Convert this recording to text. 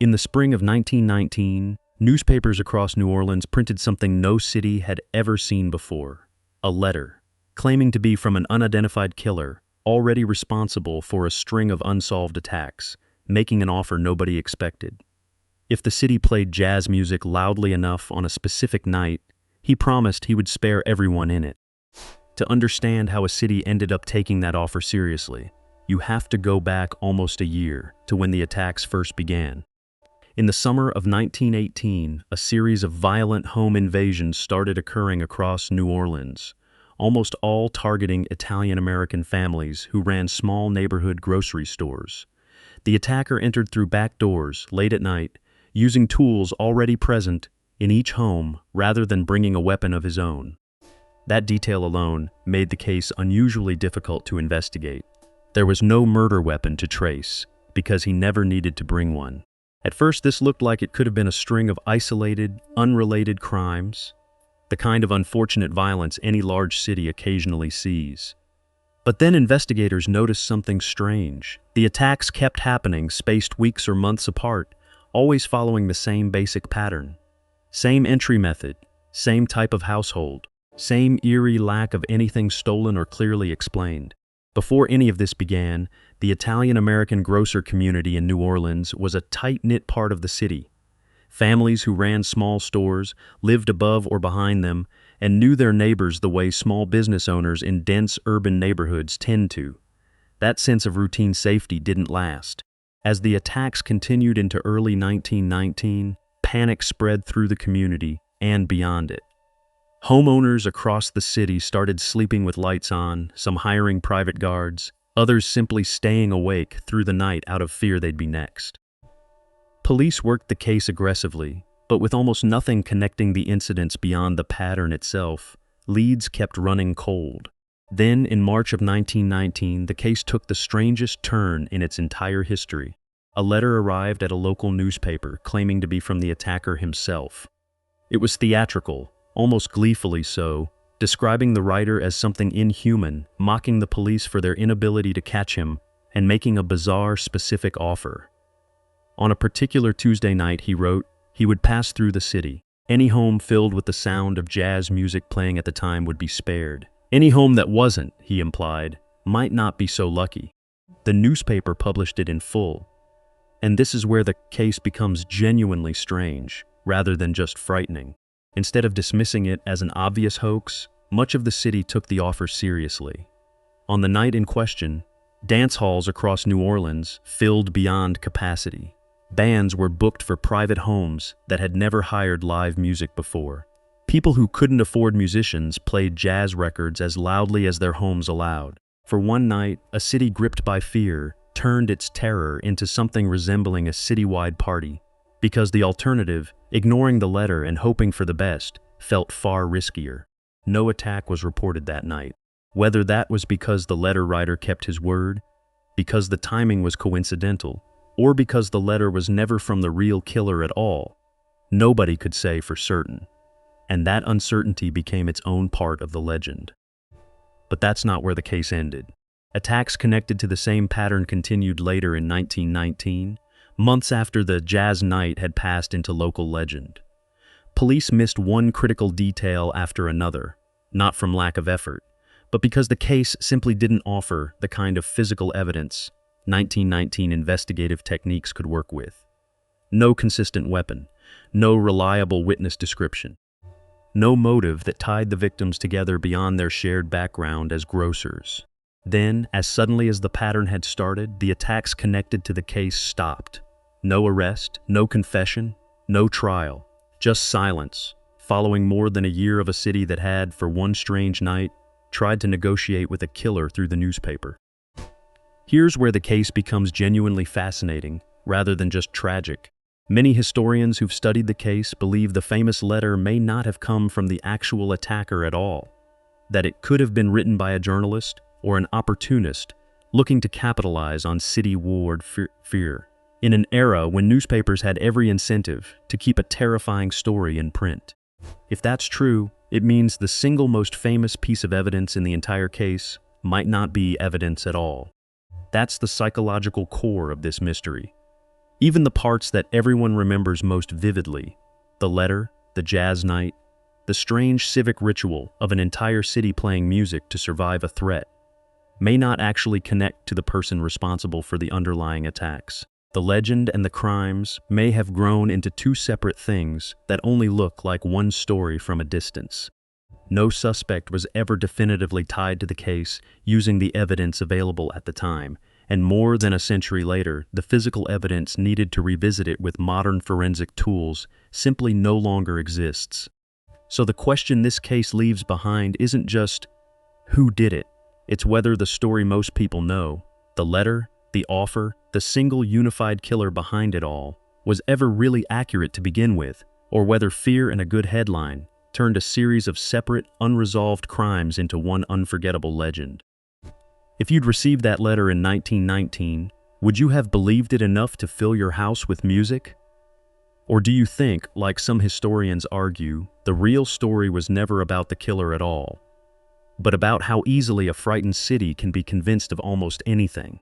In the spring of 1919, newspapers across New Orleans printed something no city had ever seen before: a letter, claiming to be from an unidentified killer, already responsible for a string of unsolved attacks, making an offer nobody expected. If the city played jazz music loudly enough on a specific night, he promised he would spare everyone in it. To understand how a city ended up taking that offer seriously, you have to go back almost a year to when the attacks first began. In the summer of 1918, a series of violent home invasions started occurring across New Orleans, almost all targeting Italian-American families who ran small neighborhood grocery stores. The attacker entered through back doors late at night, using tools already present in each home rather than bringing a weapon of his own. That detail alone made the case unusually difficult to investigate. There was no murder weapon to trace, because he never needed to bring one. At first, this looked like it could have been a string of isolated, unrelated crimes, the kind of unfortunate violence any large city occasionally sees. But then investigators noticed something strange. The attacks kept happening, spaced weeks or months apart, always following the same basic pattern. Same entry method, same type of household, same eerie lack of anything stolen or clearly explained. Before any of this began, the Italian-American grocer community in New Orleans was a tight-knit part of the city. Families who ran small stores, lived above or behind them, and knew their neighbors the way small business owners in dense urban neighborhoods tend to. That sense of routine safety didn't last. As the attacks continued into early 1919, panic spread through the community and beyond it. Homeowners across the city started sleeping with lights on, some hiring private guards, others simply staying awake through the night out of fear they'd be next. Police worked the case aggressively, but with almost nothing connecting the incidents beyond the pattern itself, leads kept running cold. Then, in March of 1919, the case took the strangest turn in its entire history. A letter arrived at a local newspaper claiming to be from the attacker himself. It was theatrical, almost gleefully so, describing the writer as something inhuman, mocking the police for their inability to catch him, and making a bizarre, specific offer. On a particular Tuesday night, he wrote, he would pass through the city. Any home filled with the sound of jazz music playing at the time would be spared. Any home that wasn't, he implied, might not be so lucky. The newspaper published it in full. And this is where the case becomes genuinely strange, rather than just frightening. Instead of dismissing it as an obvious hoax, much of the city took the offer seriously. On the night in question, dance halls across New Orleans filled beyond capacity. Bands were booked for private homes that had never hired live music before. People who couldn't afford musicians played jazz records as loudly as their homes allowed. For one night, a city gripped by fear turned its terror into something resembling a citywide party, because the alternative, ignoring the letter and hoping for the best, felt far riskier. No attack was reported that night. Whether that was because the letter writer kept his word, because the timing was coincidental, or because the letter was never from the real killer at all, nobody could say for certain. And that uncertainty became its own part of the legend. But that's not where the case ended. Attacks connected to the same pattern continued later in 1919, months after the jazz night had passed into local legend. Police missed one critical detail after another, not from lack of effort, but because the case simply didn't offer the kind of physical evidence 1919 investigative techniques could work with. No consistent weapon, no reliable witness description, no motive that tied the victims together beyond their shared background as grocers. Then, as suddenly as the pattern had started, the attacks connected to the case stopped. No arrest, no confession, no trial, just silence, following more than a year of a city that had, for one strange night, tried to negotiate with a killer through the newspaper. Here's where the case becomes genuinely fascinating, rather than just tragic. Many historians who've studied the case believe the famous letter may not have come from the actual attacker at all, that it could have been written by a journalist or an opportunist looking to capitalize on city-ward fear, in an era when newspapers had every incentive to keep a terrifying story in print. If that's true, it means the single most famous piece of evidence in the entire case might not be evidence at all. That's the psychological core of this mystery. Even the parts that everyone remembers most vividly, the letter, the jazz night, the strange civic ritual of an entire city playing music to survive a threat, may not actually connect to the person responsible for the underlying attacks. The legend and the crimes may have grown into two separate things that only look like one story from a distance. No suspect was ever definitively tied to the case using the evidence available at the time, and more than a century later, the physical evidence needed to revisit it with modern forensic tools simply no longer exists. So the question this case leaves behind isn't just who did it, it's whether the story most people know, the letter, the offer, the single unified killer behind it all, was ever really accurate to begin with, or whether fear and a good headline turned a series of separate, unresolved crimes into one unforgettable legend. If you'd received that letter in 1919, would you have believed it enough to fill your house with music? Or do you think, like some historians argue, the real story was never about the killer at all, but about how easily a frightened city can be convinced of almost anything?